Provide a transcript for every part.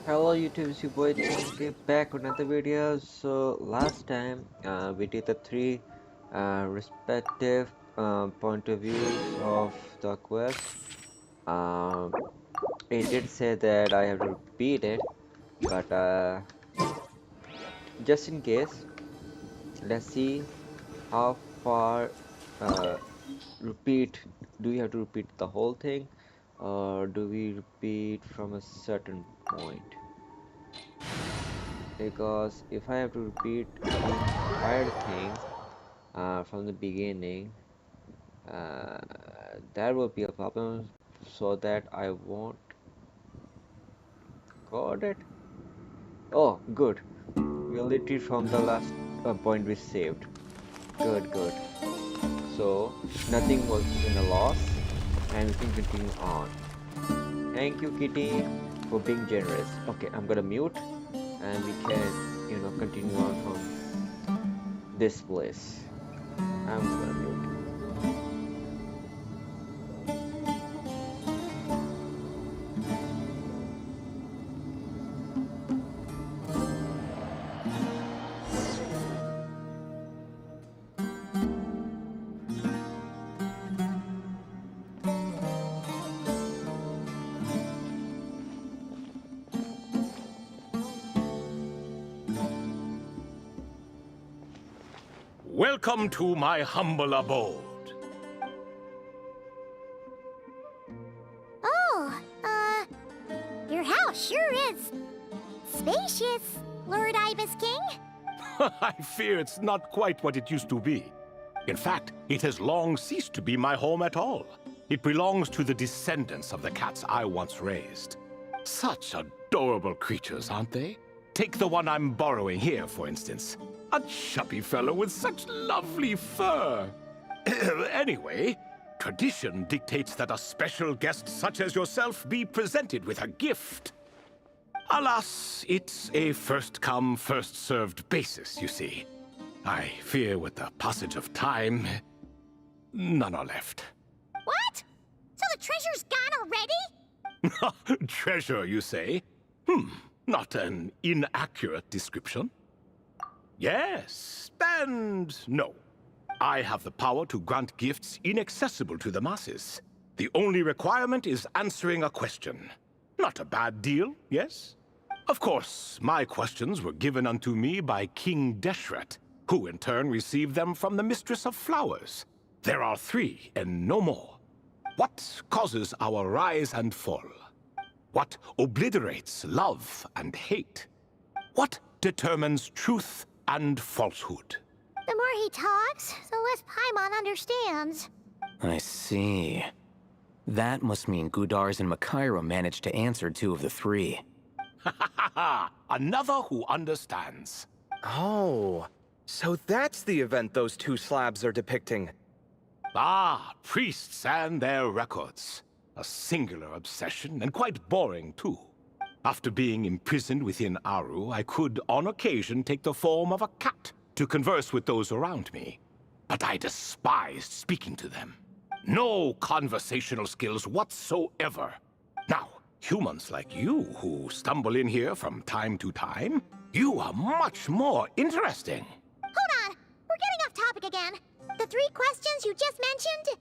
Hello YouTube, it's your boy Chinky back with another video. So last time we did the three respective point of views of the quest. Um, it did say that I have to repeat it, but just in case, let's see how far uh, repeat. Do we have to repeat the whole thing, or do we repeat from a certain point? Because if I have to repeat the entire thing from the beginning, uh, that will be a problem, so that I won't got it. Oh, good. We literally from the last point we saved. Good, good. So nothing was in a loss, and we can continue on. Thank you, Kitty, for being generous. Okay, I'm gonna mute, and we can, continue on from this place. I'm gonna mute. Welcome to my humble abode. Oh, your house sure is spacious, Lord Ibis King. I fear it's not quite what it used to be. In fact, it has long ceased to be my home at all. It belongs to the descendants of the cats I once raised. Such adorable creatures, aren't they? Take the one I'm borrowing here, for instance. A chubby fellow with such lovely fur. Anyway, tradition dictates that a special guest such as yourself be presented with a gift. Alas, it's a first-come, first-served basis, you see. I fear with the passage of time, none are left. What? So the treasure's gone already? Treasure, you say? Not an inaccurate description. Yes, and no. I have the power to grant gifts inaccessible to the masses. The only requirement is answering a question. Not a bad deal, yes? Of course, my questions were given unto me by King Deshret, who in turn received them from the Mistress of Flowers. There are three, and no more. What causes our rise and fall? What obliterates love and hate? What determines truth and falsehood? The more he talks, the less Paimon understands. I see. That must mean Gudars and Makaira managed to answer two of the three. Another who understands. Oh, so that's the event those two slabs are depicting. Ah, priests and their records. A singular obsession, and quite boring, too. After being imprisoned within Aru, I could, on occasion, take the form of a cat to converse with those around me. But I despised speaking to them. No conversational skills whatsoever. Now, humans like you who stumble in here from time to time, you are much more interesting. Hold on, we're getting off topic again. The three questions you just mentioned?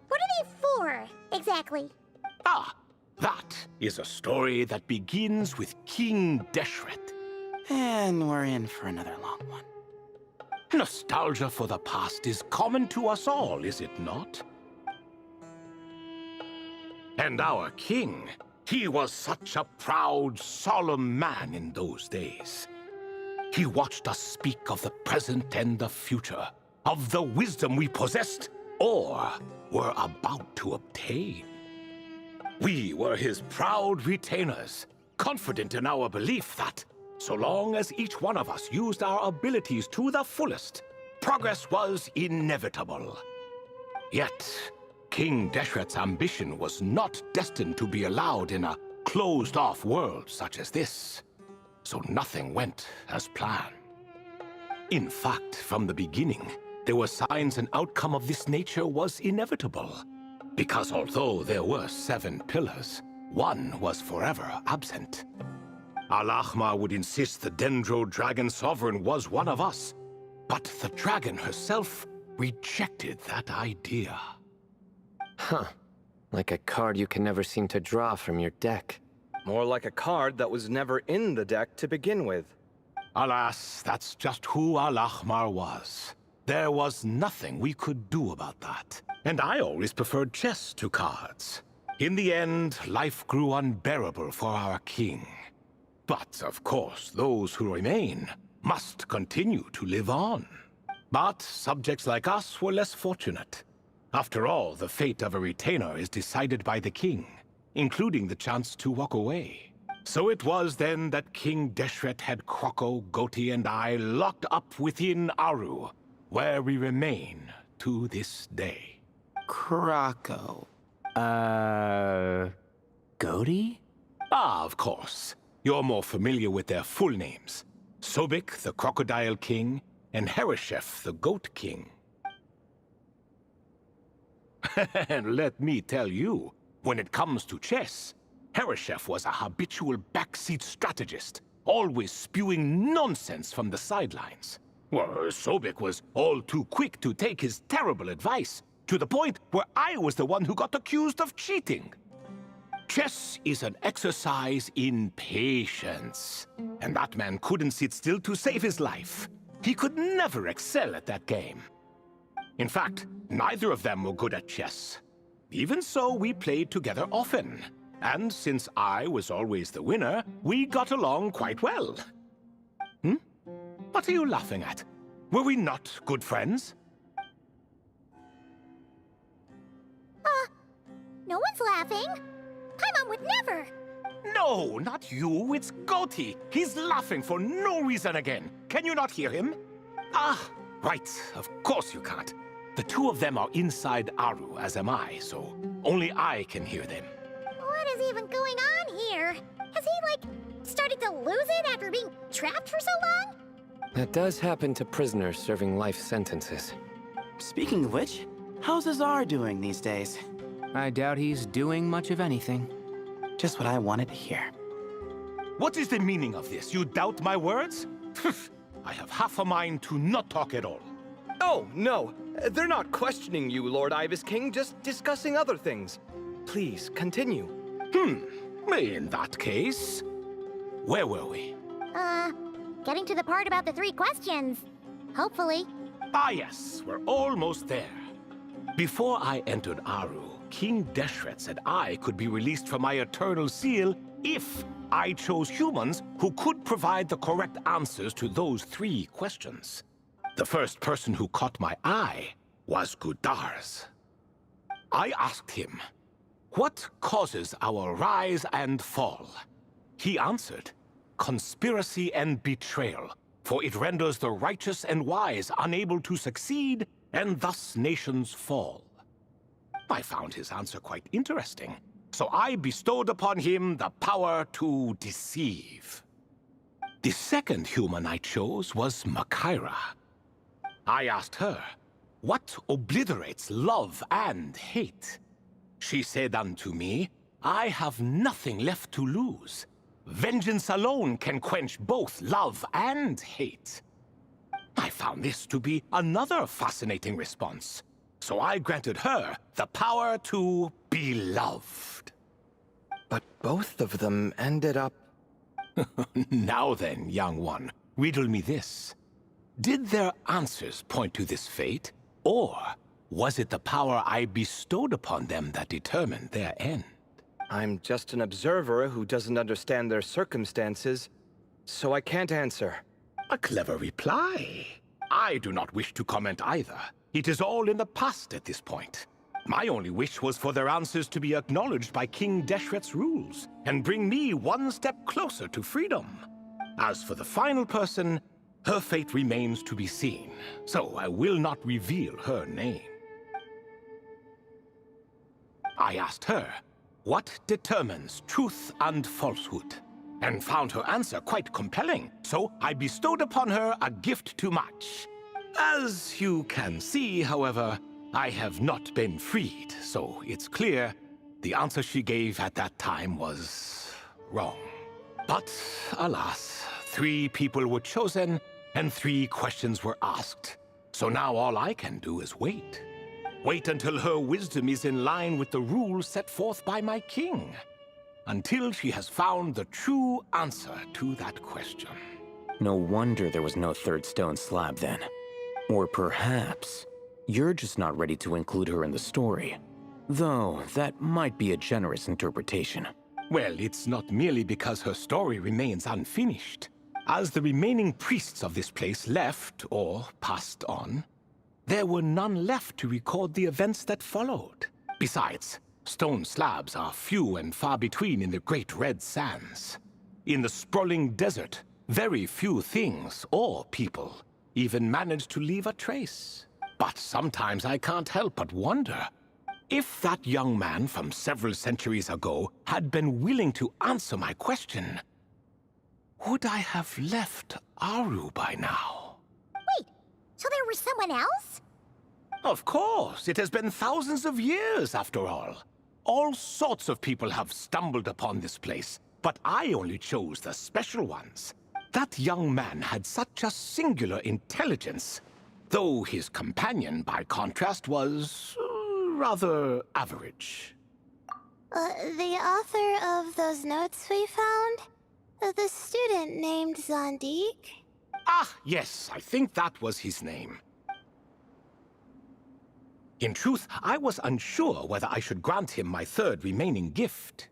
What are they for, exactly? Ah, that is a story that begins with King Deshret. And we're in for another long one. Nostalgia for the past is common to us all, is it not? And our king, he was such a proud, solemn man in those days. He watched us speak of the present and the future, of the wisdom we possessed or were about to obtain. We were his proud retainers, confident in our belief that, so long as each one of us used our abilities to the fullest, progress was inevitable. Yet, King Deshret's ambition was not destined to be allowed in a closed-off world such as this. So nothing went as planned. In fact, from the beginning, there were signs an outcome of this nature was inevitable. Because although there were 7 pillars, one was forever absent. Al-Ahmar would insist the Dendro Dragon Sovereign was one of us, but the dragon herself rejected that idea. Huh. Like a card you can never seem to draw from your deck. More like a card that was never in the deck to begin with. Alas, that's just who Al-Ahmar was. There was nothing we could do about that. And I always preferred chess to cards. In the end, life grew unbearable for our king. But, of course, those who remain must continue to live on. But subjects like us were less fortunate. After all, the fate of a retainer is decided by the king, including the chance to walk away. So it was then that King Deshret had Kroko, Goti, and I locked up within Aru, where we remain to this day. Krako. Goti? Ah, of course. You're more familiar with their full names. Sobek, the Crocodile King, and Hereshef, the Goat King. And let me tell you, when it comes to chess, Hereshef was a habitual backseat strategist, always spewing nonsense from the sidelines. Well, Sobek was all too quick to take his terrible advice, to the point where I was the one who got accused of cheating. Chess is an exercise in patience, and that man couldn't sit still to save his life. He could never excel at that game. In fact, neither of them were good at chess. Even so, we played together often. And since I was always the winner, we got along quite well. What are you laughing at? Were we not good friends? No one's laughing. Paimon would never. No, not you. It's Goti. He's laughing for no reason again. Can you not hear him? Ah, right. Of course you can't. The two of them are inside Aru, as am I, so only I can hear them. What is even going on here? Has he, like, started to lose it after being trapped for so long? That does happen to prisoners serving life sentences. Speaking of which, how's Azar doing these days? I doubt he's doing much of anything. Just what I wanted to hear. What is the meaning of this? You doubt my words? I have half a mind to not talk at all. Oh, no. They're not questioning you, Lord Ibis King, just discussing other things. Please, continue. In that case, where were we? Getting to the part about the 3 questions. Hopefully. Ah yes, we're almost there. Before I entered Aru, King Deshret said I could be released from my eternal seal if I chose humans who could provide the correct answers to those 3 questions. The first person who caught my eye was Gudars. I asked him, what causes our rise and fall? He answered, conspiracy and betrayal, for it renders the righteous and wise unable to succeed, and thus nations fall. I found his answer quite interesting, so I bestowed upon him the power to deceive. The second human I chose was Makaira. I asked her, what obliterates love and hate? She said unto me, I have nothing left to lose. Vengeance alone can quench both love and hate. I found this to be another fascinating response, so I granted her the power to be loved. But both of them ended up... Now then, young one, riddle me this. Did their answers point to this fate, or was it the power I bestowed upon them that determined their end? I'm just an observer who doesn't understand their circumstances, so I can't answer. A clever reply. I do not wish to comment either. It is all in the past at this point. My only wish was for their answers to be acknowledged by King Deshret's rules, and bring me one step closer to freedom. As for the final person, her fate remains to be seen, so I will not reveal her name. I asked her, what determines truth and falsehood? And found her answer quite compelling, so I bestowed upon her a gift to match. As you can see, however, I have not been freed, so it's clear the answer she gave at that time was wrong. But alas, 3 people were chosen and 3 questions were asked. So now all I can do is wait. Wait until her wisdom is in line with the rules set forth by my king. Until she has found the true answer to that question. No wonder there was no third stone slab then. Or perhaps you're just not ready to include her in the story. Though that might be a generous interpretation. Well, it's not merely because her story remains unfinished. As the remaining priests of this place left, or passed on, there were none left to record the events that followed. Besides, stone slabs are few and far between in the Great Red Sands. In the sprawling desert, very few things or people even manage to leave a trace. But sometimes I can't help but wonder, if that young man from several centuries ago had been willing to answer my question, would I have left Aru by now? Wait, so there was someone else? Of course, it has been thousands of years after all. All sorts of people have stumbled upon this place, but I only chose the special ones. That young man had such a singular intelligence, though his companion, by contrast, was rather average. The author of those notes we found? The student named Zandik? Ah, yes, I think that was his name. In truth, I was unsure whether I should grant him my 3rd remaining gift.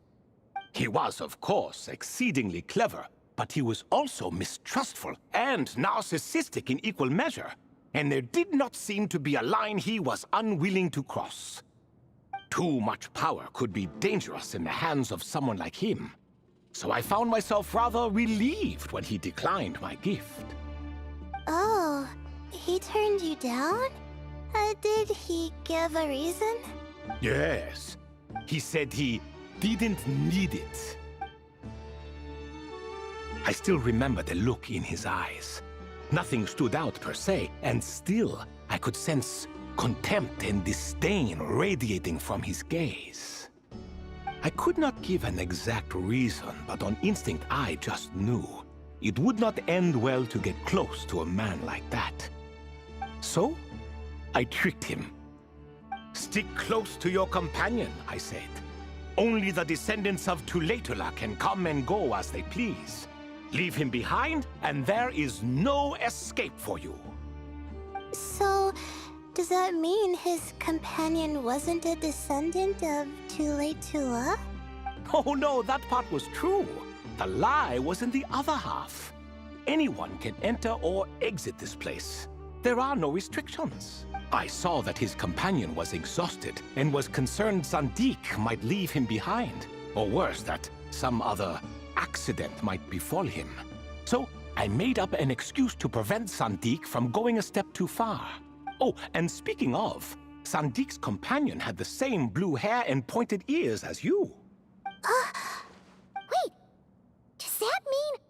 He was, of course, exceedingly clever, but he was also mistrustful and narcissistic in equal measure, and there did not seem to be a line he was unwilling to cross. Too much power could be dangerous in the hands of someone like him, so I found myself rather relieved when he declined my gift. Oh, he turned you down? Did he give a reason? Yes, he said he didn't need it. I still remember the look in his eyes. Nothing stood out per se, and still I could sense contempt and disdain radiating from his gaze. I could not give an exact reason, but on instinct I just knew it would not end well to get close to a man like that. So, I tricked him. Stick close to your companion, I said. Only the descendants of Tuletula can come and go as they please. Leave him behind, and there is no escape for you. So, does that mean his companion wasn't a descendant of Tuletula? Oh no, that part was true. The lie was in the other half. Anyone can enter or exit this place. There are no restrictions. I saw that his companion was exhausted and was concerned Zandik might leave him behind, or worse, that some other accident might befall him. So I made up an excuse to prevent Zandik from going a step too far. Oh, and speaking of, Sandik's companion had the same blue hair and pointed ears as you. Wait, does that mean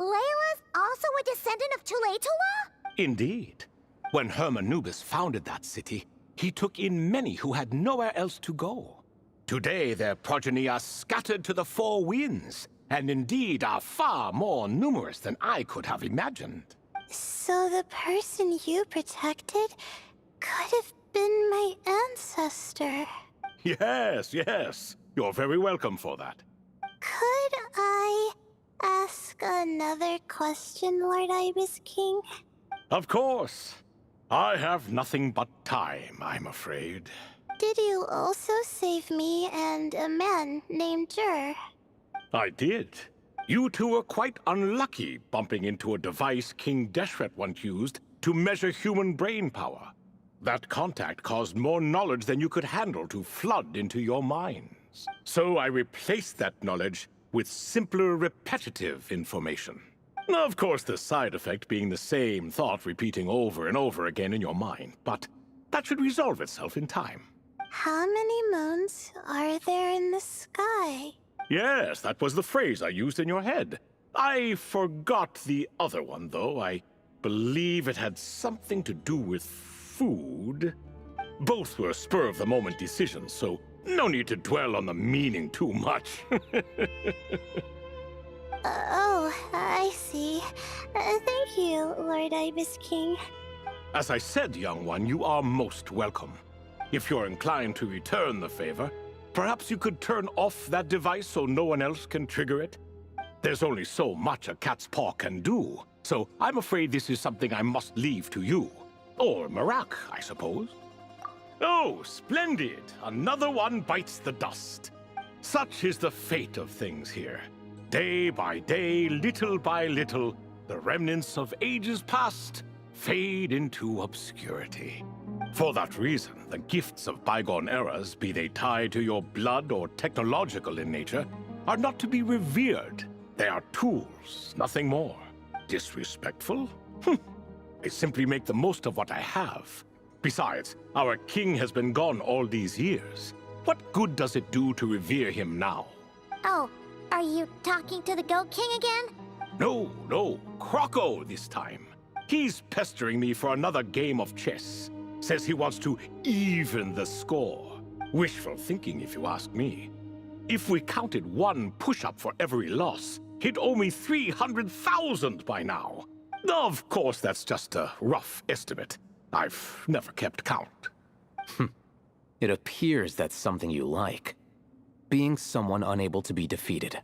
Layla's also a descendant of Tuletula? Indeed. When Hermanubis founded that city, he took in many who had nowhere else to go. Today, their progeny are scattered to the 4 winds, and indeed are far more numerous than I could have imagined. So the person you protected could have been my ancestor. Yes, yes. You're very welcome for that. Could I ask another question, Lord Ibis King? Of course. I have nothing but time, I'm afraid. Did you also save me and a man named Jur? I did. You two were quite unlucky bumping into a device King Deshret once used to measure human brain power. That contact caused more knowledge than you could handle to flood into your minds. So I replaced that knowledge with simpler, repetitive information. Of course, the side effect being the same thought repeating over and over again in your mind, but that should resolve itself in time. How many moons are there in the sky? Yes, that was the phrase I used in your head. I forgot the other one, though. I believe it had something to do with food. Both were spur-of-the-moment decisions, so no need to dwell on the meaning too much. Oh, I see. Thank you, Lord Ibis King. As I said, young one, you are most welcome. If you're inclined to return the favor, perhaps you could turn off that device so no one else can trigger it? There's only so much a cat's paw can do, so I'm afraid this is something I must leave to you. Or Marak, I suppose. Oh, splendid! Another one bites the dust. Such is the fate of things here. Day by day, little by little, the remnants of ages past fade into obscurity. For that reason, the gifts of bygone eras, be they tied to your blood or technological in nature, are not to be revered. They are tools, nothing more. Disrespectful? I simply make the most of what I have. Besides, our king has been gone all these years. What good does it do to revere him now? Oh, are you talking to the Goat King again? No, Croco this time. He's pestering me for another game of chess. Says he wants to even the score. Wishful thinking, if you ask me. If we counted one push-up for every loss, he'd owe me 300,000 by now. Of course, that's just a rough estimate. I've never kept count. It appears that's something you like. Being someone unable to be defeated.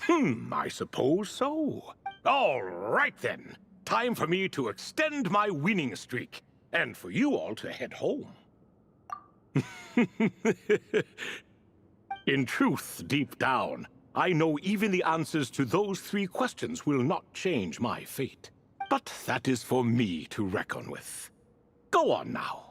I suppose so. All right then. Time for me to extend my winning streak, and for you all to head home. In truth, deep down, I know even the answers to those 3 questions will not change my fate. But that is for me to reckon with. Go on now.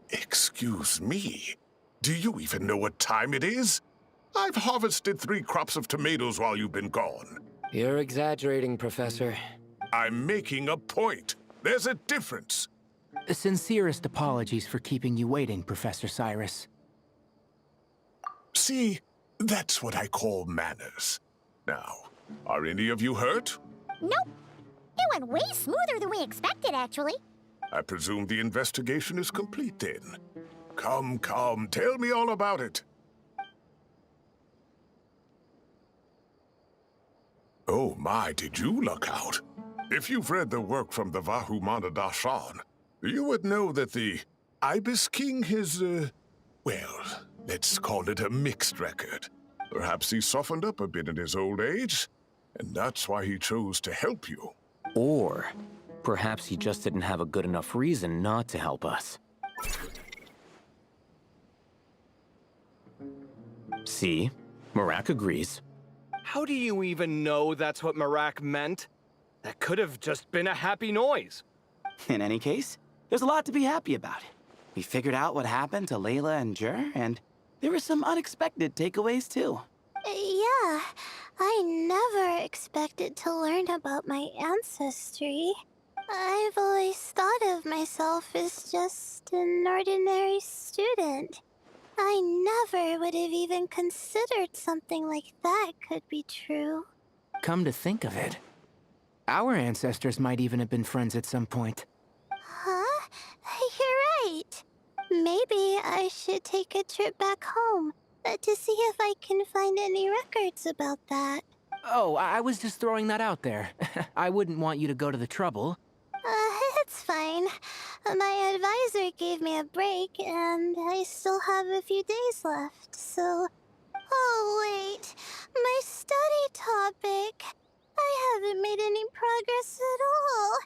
Excuse me, do you even know what time it is? I've harvested 3 crops of tomatoes while you've been gone. You're exaggerating, Professor. I'm making a point. There's a difference. Sincerest apologies for keeping you waiting, Professor Cyrus. See, that's what I call manners. Now, are any of you hurt? Nope. It went way smoother than we expected, actually. I presume the investigation is complete then. Come, tell me all about it. Oh my, did you luck out? If you've read the work from the Vahumana Dashan, you would know that the Ibis King has, well, let's call it a mixed record. Perhaps he softened up a bit in his old age, and that's why he chose to help you. Or perhaps he just didn't have a good enough reason not to help us. See? Marak agrees. How do you even know that's what Marak meant? That could have just been a happy noise. In any case, there's a lot to be happy about. We figured out what happened to Layla and Jur, and there were some unexpected takeaways too. Yeah, I never expected to learn about my ancestry. I've always thought of myself as just an ordinary student. I never would have even considered something like that could be true. Come to think of it, our ancestors might even have been friends at some point. Huh? You're right. Maybe I should take a trip back home to see if I can find any records about that. Oh, I was just throwing that out there. I wouldn't want you to go to the trouble. It's fine. My advisor gave me a break, and I still have a few days left, so... Oh, wait. My study topic. I haven't made any progress at all.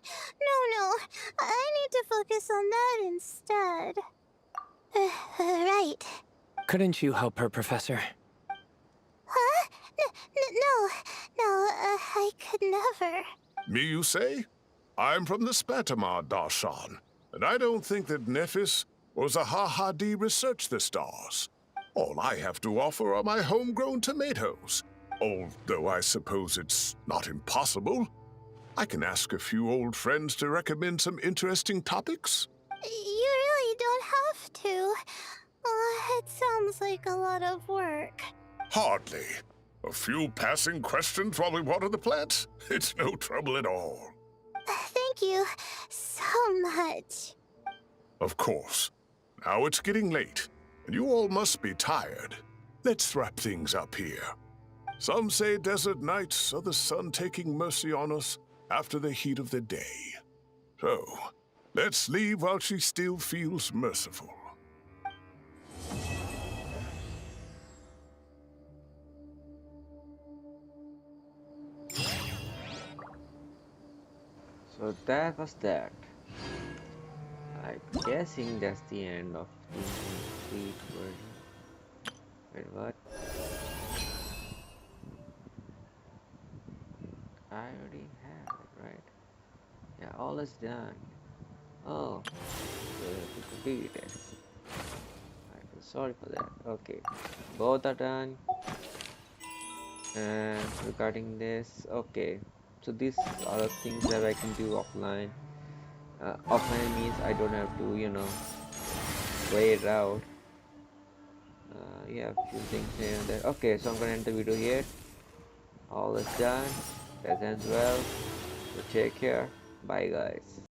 No. I need to focus on that instead. Right. Couldn't you help her, Professor? Huh? No, I could never. Me, you say? I'm from the Spatamar Darshan, and I don't think that Nephis or Zahahadi researched the stars. All I have to offer are my homegrown tomatoes. Although I suppose it's not impossible. I can ask a few old friends to recommend some interesting topics. You really don't have to. It sounds like a lot of work. Hardly. A few passing questions while we water the plants? It's no trouble at all. Thank you so much. Of course. Now it's getting late, and you all must be tired. Let's wrap things up here. Some say desert nights are the sun taking mercy on us after the heat of the day. So, let's leave while she still feels merciful. So that was that. I'm guessing that's the end of the complete version. Wait, what? I already have it, right? Yeah, all is done. Oh, so I have to complete it. I feel sorry for that. Okay, both are done. And regarding this, okay. So these are the things that I can do offline. Offline means I don't have to, play it out. Yeah, a few things here and there. Okay, so I'm gonna end the video here. All is done. That ends well. So take care. Bye, guys.